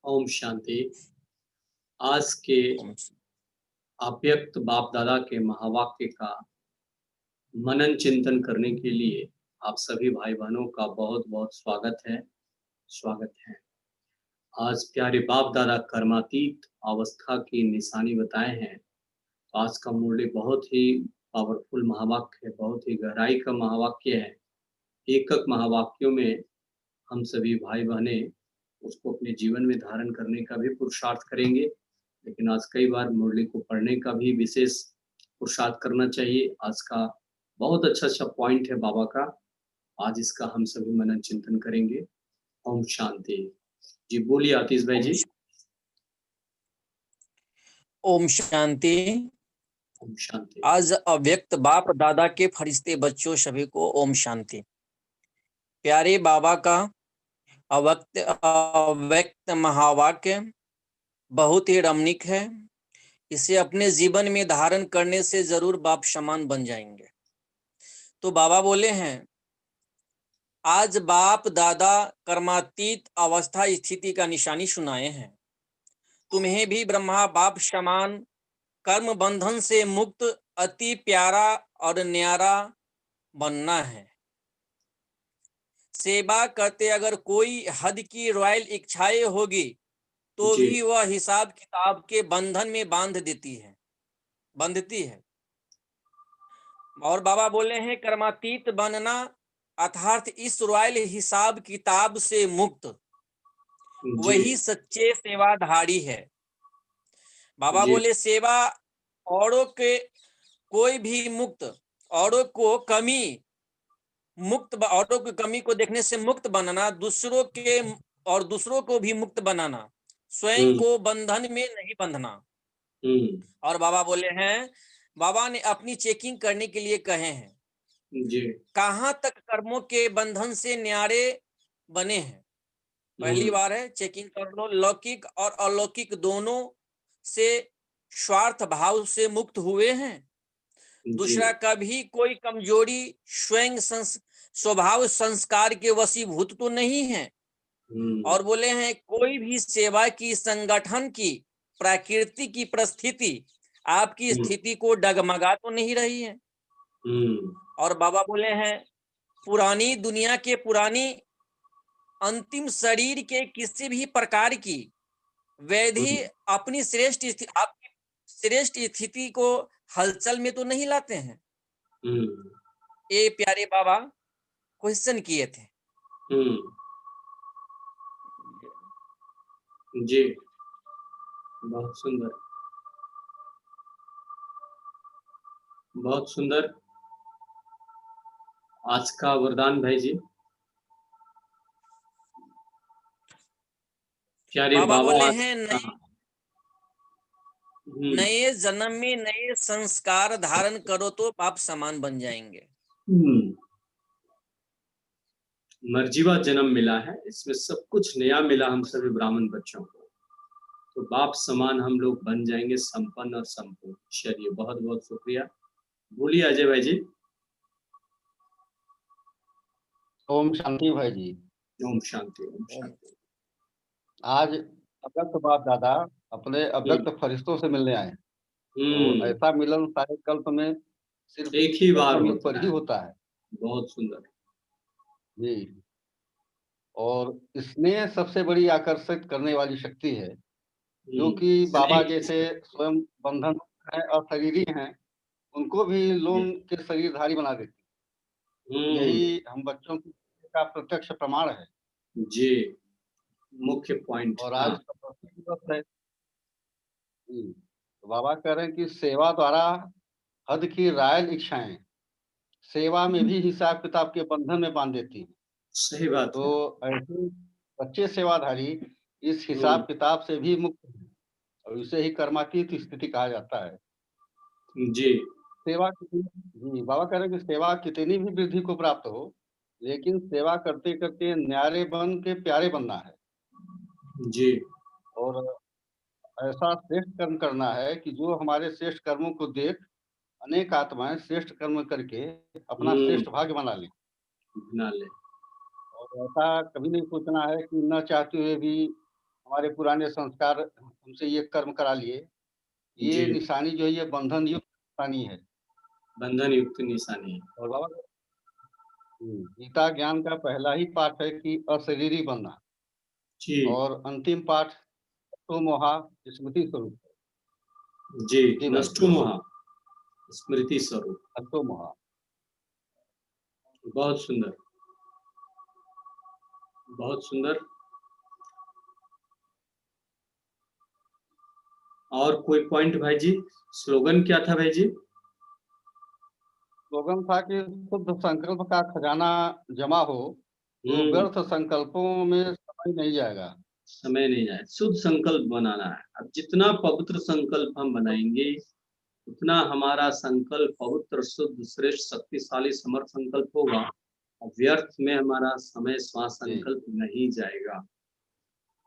ओम शांति। आज के ओम अव्यक्त बाप दादा के महावाक्य का मनन चिंतन करने के लिए आप सभी भाई बहनों का बहुत बहुत स्वागत है। आज प्यारे बाप दादा कर्मातीत अवस्था की निशानी बताए हैं। आज का मुरली बहुत ही पावरफुल महावाक्य है, बहुत ही गहराई का महावाक्य है। एक महावाक्यों में हम सभी भाई बहने उसको अपने जीवन में धारण करने का भी पुरुषार्थ करेंगे। लेकिन आज कई बार मुरली को पढ़ने का भी विशेष पुरुषार्थ करना चाहिए। आज का बहुत अच्छा पॉइंट है बाबा का। आज इसका हम सभी मनन चिंतन करेंगे। ओम शांति। जी बोलिए आतिश भाई जी। ओम शांति। ओम शांति। आज अव्यक्त बाप दादा के फरिश्ते बच्चों सभी को ओम शांति। प्यारे बाबा का अव्यक्त महावाक्य बहुत ही रमणीक है। इसे अपने जीवन में धारण करने से जरूर बाप समान बन जाएंगे। तो बाबा बोले हैं, आज बाप दादा कर्मातीत अवस्था स्थिति का निशानी सुनाए हैं। तुम्हें भी ब्रह्मा बाप समान कर्म बंधन से मुक्त अति प्यारा और न्यारा बनना है। सेवा करते अगर कोई हद की रॉयल इच्छाएं होगी तो जी भी वह हिसाब किताब के बंधन में बंधती है। और बाबा बोले हैं, कर्मातीत बनना अर्थात इस रॉयल हिसाब किताब से मुक्त जी वही सच्चे सेवाधारी है। बाबा जी बोले, सेवा औरों के कोई भी मुक्त औरों को कमी औरों की कमी को देखने से मुक्त बनना, दूसरों को भी मुक्त बनाना, स्वयं हम्म को बंधन में नहीं बंधना। हम्म और बाबा बोले हैं, बाबा ने अपनी चेकिंग करने के लिए कहे हैं, जी कहां तक कर्मों के बंधन से न्यारे बने हैं। पहली बार है, चेकिंग कर लो। लौकिक और अलौकिक दोनों से स्वार्थ भाव से मुक्त हुए हैं। जी दूसरा, कभी कोई कमजोरी स्वयं स्वभाव संस्कार के वशीभूत तो नहीं है। और बोले हैं, कोई भी सेवा की संगठन की प्रकृति की परिस्थिति आपकी स्थिति को डगमगा तो नहीं रही है। और बाबा बोले हैं, पुरानी दुनिया के पुरानी अंतिम शरीर के किसी भी प्रकार की व्याधि अपनी आपकी श्रेष्ठ स्थिति को हलचल में तो नहीं लाते हैं। ये प्यारे बाबा क्वेश्चन किए थे। जी बहुत सुंदर, बहुत सुंदर। आज का वरदान भाई जी। प्यारे बाबा बाबा बोले आज हैं, हम्म नए जन्म में नए संस्कार धारण करो तो आप समान बन जाएंगे। मर्जीवा जन्म मिला है, इसमें सब कुछ नया मिला हम सभी ब्राह्मण बच्चों को। तो बाप समान हम लोग बन जाएंगे, संपन्न और संपूर्ण। चलिए बहुत बहुत शुक्रिया। बोलिए अजय भाई जी। ओम शांति भाई जी। ओम शांति ओम शांति। आज अव्यक्त बाप दादा अपने अव्यक्त फरिश्तों से मिलने आए। तो ऐसा मिलन सारे कल्प में सिर्फ एक ही बार समय होता पर ही होता है। बहुत सुंदर जी। और इसमें सबसे बड़ी आकर्षित करने वाली शक्ति है, जो कि बाबा जैसे स्वयं बंधन है और शरीरी हैं, उनको भी लोन के शरीरधारी बना देती। यही हम बच्चों का प्रत्यक्ष प्रमाण है। जी मुख्य पॉइंट। और आज तपस्या दिवस है। तो बाबा कह रहे हैं कि सेवा द्वारा हद की रायल इच्छाएं सेवा में भी हिसाब किताब के बंधन में बांध देती हैं। सही बात है। तो ऐसे सच्चे सेवाधारी इस हिसाब किताब से भी मुक्त हैं और इसे ही कर्मातीत स्थिति कहा जाता है। जी सेवा जी बाबा कह रहे हैं कि सेवा कितनी भी वृद्धि को प्राप्त हो, लेकिन सेवा करते करते न्यारे बन के प्यारे बनना है। जी और ऐसा श्रेष्ठ कर्म करना है कि जो हमारे श्रेष्ठ कर्मों को देख अनेक आत्माएं श्रेष्ठ कर्म करके अपना श्रेष्ठ भाग्य बना लें। बना ले। और ऐसा कभी नहीं सोचना है कि न चाहते हुए भी हमारे पुराने संस्कार हमसे ये कर्म करा लिए, ये जी। निशानी जो है ये बंधन युक्त निशानी है। बंधन युक्त निशानी है। और बाबा गीता ज्ञान का पहला ही पाठ है कि अशरीरी बनना, जी, और अंतिम पाठ तो मोहा स्मृति स्वरूप। जी, जी भाई, नष्टो मोहा स्मृति स्वरूप। तो मोहा। बहुत सुंदर, बहुत सुंदर। और कोई पॉइंट भाई जी? स्लोगन क्या था भाई जी? स्लोगन था कि शुद्ध संकल्प का खजाना जमा हो तो व्यर्थ संकल्पों में समय नहीं जाएगा। समय नहीं जाए, शुद्ध संकल्प बनाना है। अब जितना पवित्र संकल्प हम बनाएंगे उतना हमारा संकल्प पवित्र, शुद्ध, श्रेष्ठ, शक्तिशाली, समर्थ संकल्प होगा। और व्यर्थ में हमारा समय श्वास संकल्प नहीं जाएगा।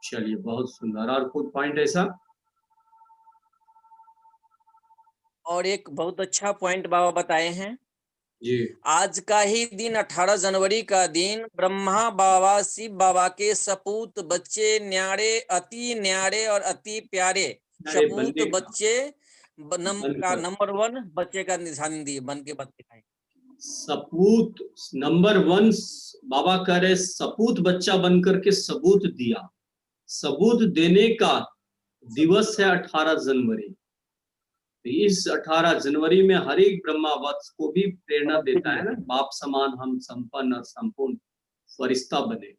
चलिए, बहुत सुंदर। और कोई पॉइंट ऐसा? और एक बहुत अच्छा पॉइंट बाबा बताए हैं। जी, आज का ही दिन 18 जनवरी का दिन ब्रह्मा बाबा, शिव बाबा के सपूत बच्चे न्यारे और अति प्यारे सपूत बच्चे नंबर 1 बच्चे का निशान दिए, बन के दिखाए। सपूत नंबर 1 बाबा कह रहे, सपूत बच्चा बनकर के सबूत दिया। सबूत देने का दिवस है 18 जनवरी। इस 18 जनवरी में हर एक ब्रह्मा वत्स को भी प्रेरणा देता है ना, बाप समान हम संपन्न और संपूर्ण फरिश्ता बने।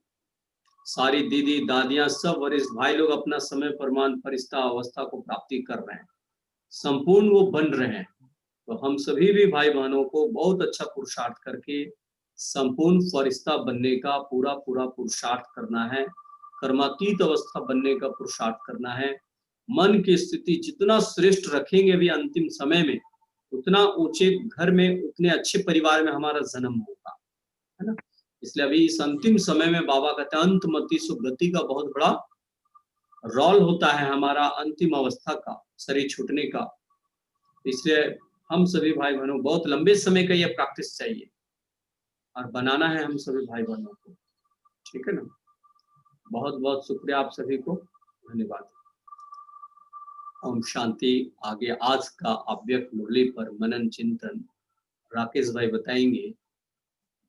सारी दीदी दादियां सब वरिष्ठ भाई लोग अपना समय प्रमाण फरिश्ता अवस्था को प्राप्ति कर रहे हैं, संपूर्ण वो बन रहे हैं। तो हम सभी भी भाई बहनों को बहुत अच्छा पुरुषार्थ करके संपूर्ण फरिश्ता बनने का पूरा पुरुषार्थ करना है। कर्मातीत अवस्था बनने का पुरुषार्थ करना है। मन की स्थिति जितना श्रेष्ठ रखेंगे भी अंतिम समय में, उतना ऊंचे घर में, उतने अच्छे परिवार में हमारा जन्म होगा, है ना। इसलिए अभी इस अंतिम समय में बाबा कहते हैं अंतमति सुगति का बहुत बड़ा रोल होता है हमारा अंतिम अवस्था का, शरीर छूटने का। इसलिए हम सभी भाई बहनों बहुत लंबे समय का ये प्रैक्टिस चाहिए और बनाना है हम सभी भाई बहनों को, ठीक है ना। बहुत बहुत शुक्रिया आप सभी को, धन्यवाद। ओम शांति। आगे आज का अव्यक्त मुरली पर मनन चिंतन राकेश भाई बताएंगे।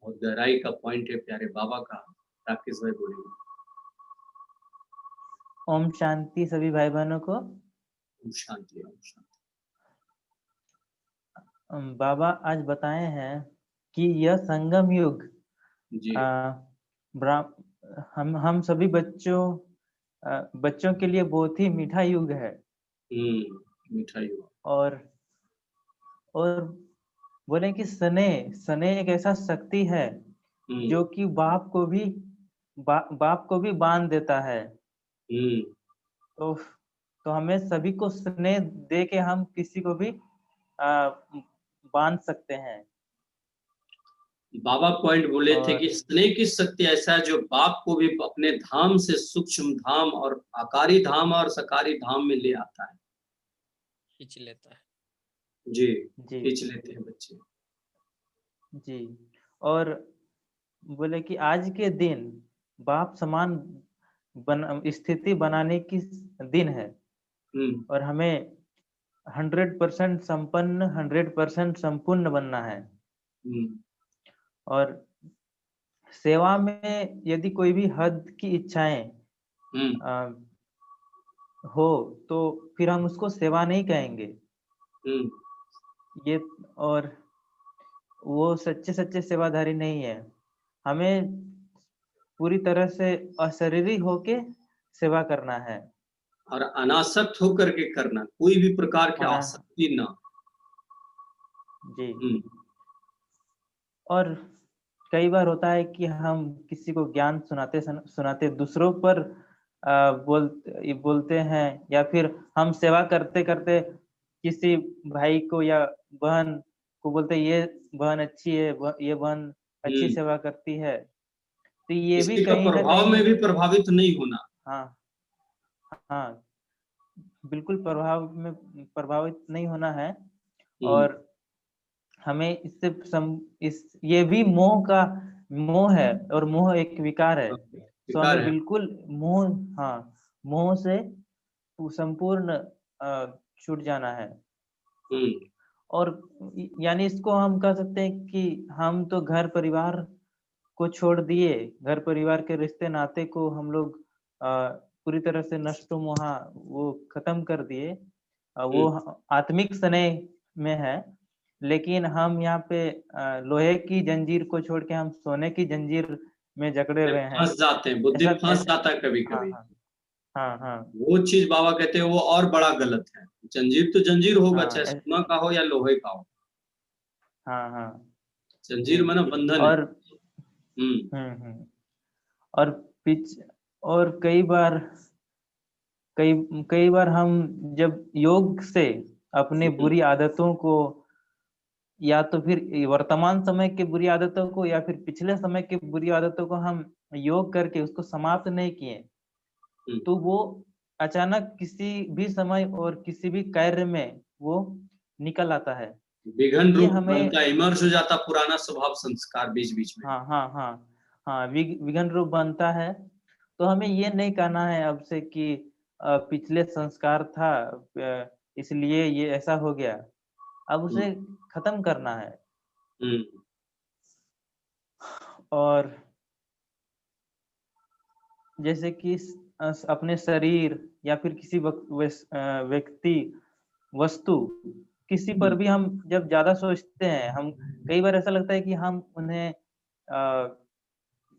बहुत गहराई का पॉइंट है प्यारे बाबा का। राकेश भाई बोलेंगे। ओम शांति सभी भाई बहनों को। ओम शांति, ओम शांति। बाबा आज बताए हैं कि यह संगम युग जी, हम सभी बच्चों के लिए बहुत ही मीठा युग है। मीठा युग। और बोले कि सने एक ऐसा शक्ति है जो कि बाप को भी बांध देता है। तो हमें सभी को स्नेह दे के हम किसी को भी बांध सकते हैं। बाबा पॉइंट बोले थे कि स्नेह की शक्ति ऐसा है जो बाप को भी अपने धाम से सूक्ष्म धाम और आकारी धाम और सकारी धाम में ले आता है, खींच लेता है। जी, खींच लेते हैं बच्चे। जी, और बोले कि आज के दिन बाप समान स्थिति बनाने की दिन है और हमें 100% संपन्न 100% संपूर्ण बनना है। और सेवा में यदि कोई भी हद की इच्छाएं हो तो फिर हम उसको सेवा नहीं कहेंगे। ये और वो सच्चे सेवाधारी नहीं है। हमें पूरी तरह से अशरीरी होके सेवा करना है और अनासक्त होकर के करना, कोई भी प्रकार की आसक्ति ना। जी। और कई बार होता है कि हम किसी को ज्ञान सुनाते दूसरों पर बोलते हैं, या फिर हम सेवा करते करते किसी भाई को या बहन को बोलते ये बहन अच्छी है, ये बहन अच्छी सेवा करती है। तो ये भी कहीं ना प्रभाव कहीं में भी प्रभावित नहीं होना। हाँ, बिल्कुल प्रभावित नहीं होना है। और हमें ये भी मोह है, और मोह एक विकार है। तो हमें बिल्कुल मोह से संपूर्ण छूट जाना है। और यानी इसको हम कह सकते हैं कि हम तो घर परिवार को छोड़ दिए, घर परिवार के रिश्ते नाते को हम लोग पूरी तरह से नष्ट मोहा वो खत्म कर दिए। वो आत्मिक स्नेह में है, लेकिन हम यहाँ पे लोहे की जंजीर को छोड़ के हम सोने की जंजीर में जकड़े हुए हैं। फंस जाते हैं, बुद्धि फंस जाता है कभी हाँ कभी। हाँ वो चीज बाबा कहते हैं वो और बड़ा गलत है। जंजीर तो जंजीर होगा, हाँ, चाहे सोना का हो या लोहे का हो। हाँ जंजीर माना बंधन और है। और और कई बार हम जब योग से अपने बुरी आदतों को, या तो फिर वर्तमान समय की बुरी आदतों को या फिर पिछले समय की बुरी आदतों को हम योग करके उसको समाप्त नहीं किए, तो वो अचानक किसी भी समय और किसी भी कार्य में वो निकल आता है। विघन रूप हमें बनता है, इमर्ज हो जाता पुराना स्वभाव संस्कार बीच बीच में। हाँ, विघन रूप बनता है। तो हमें ये नहीं कहना है अब से कि पिछले संस्कार था इसलिए ये ऐसा हो गया, अब उसे खत्म करना है। और जैसे कि अपने शरीर या फिर किसी व्यक्ति वस्तु किसी पर भी हम जब ज्यादा सोचते हैं, हम कई बार ऐसा लगता है कि हम उन्हें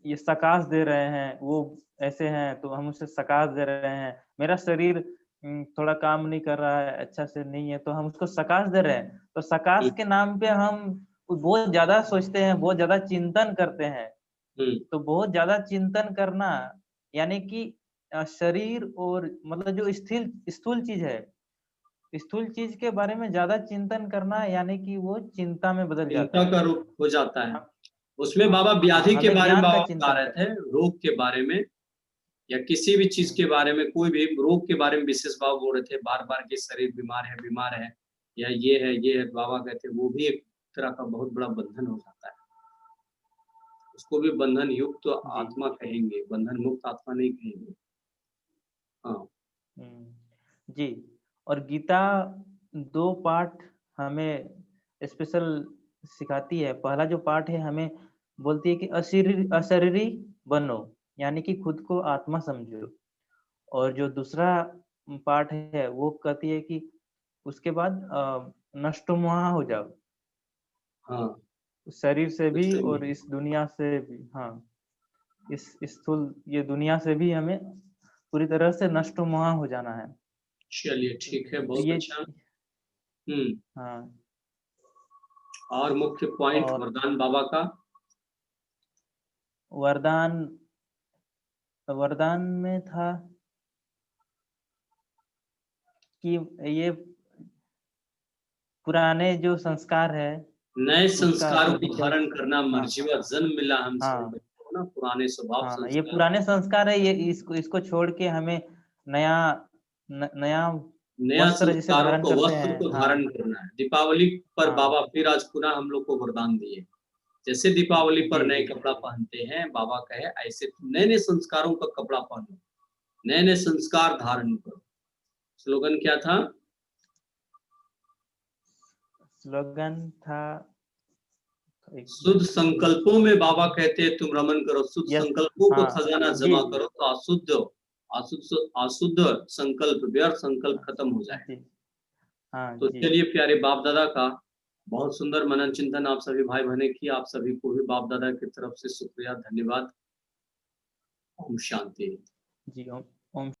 ये सकाश दे रहे हैं, वो ऐसे हैं तो हम उसे सकाश दे रहे हैं। मेरा शरीर थोड़ा काम नहीं कर रहा है, अच्छा से नहीं है, तो हम उसको सकाश दे रहे हैं। तो सकाश के नाम पे हम बहुत ज्यादा सोचते हैं, बहुत ज्यादा चिंतन करते हैं। तो बहुत ज्यादा चिंतन करना यानी कि शरीर और मतलब जो स्थूल चीज है, स्थूल चीज के बारे में ज्यादा चिंतन करना यानी कि वो चिंता में बदल जाता है, चिंता का रूप हो जाता है। उसमें बाबा व्याधि के बारे में बाबा बता रहे थे, रोग के बारे में या किसी भी चीज के बारे में, कोई भी रोग के बारे में विशेष बाबा बोल रहे थे। बार बार के शरीर बीमार है या ये है, बाबा कहते वो भी एक तरह का बहुत बड़ा बंधन हो जाता है। उसको भी बंधन युक्त तो आत्मा कहेंगे, बंधन मुक्त आत्मा नहीं कहेंगे। हाँ जी। और गीता 2 पाठ हमें स्पेशल सिखाती है। पहला जो पाठ है हमें बोलती है कि अशरीरी बनो, यानी कि खुद को आत्मा समझो। और जो दूसरा पाठ है वो कहती है कि उसके बाद नष्ट मोहा हो जाओ। हाँ, शरीर से भी और इस दुनिया से भी। हाँ, इस स्थूल ये दुनिया से भी हमें पूरी तरह से नष्ट मोहा हो जाना है। चलिए ठीक है, बहुत अच्छा। हाँ, और मुख्य पॉइंट वरदान बाबा का। वरदान में था कि ये पुराने जो संस्कार है, नए संस्कारों को धारण करना मर्जीवा जन्म मिला हमसे ना, पुराने स्वभाव संस्कार। ये पुराने संस्कार है, ये इसको छोड़ के हमें नया वस्त्र जैसे धारण करते हैं। वस्त्र को धारण करना है। दीपावली पर बाबा फिर आज पुनः हम लोग को वरदान दिए। जैसे दीपावली पर नए कपड़ा पहनते हैं, बाबा कहे ऐसे नए नए संस्कारों का कपड़ा पहनो, नए नए संस्कार धारण करो। स्लोगन क्या था? स्लोगन था शुद्ध संकल्पों में बाबा कहते हैं तुम रमन करो, शुद्ध संकल्पों का खजाना जमा करो तो अशुद्ध संकल्प, व्यर्थ संकल्प खत्म हो जाए। तो चलिए प्यारे बाप दादा का बहुत सुंदर मनन चिंतन आप सभी भाई बहने की, आप सभी को भी बाप दादा की तरफ से शुक्रिया, धन्यवाद। ओम शांति। जी, ओम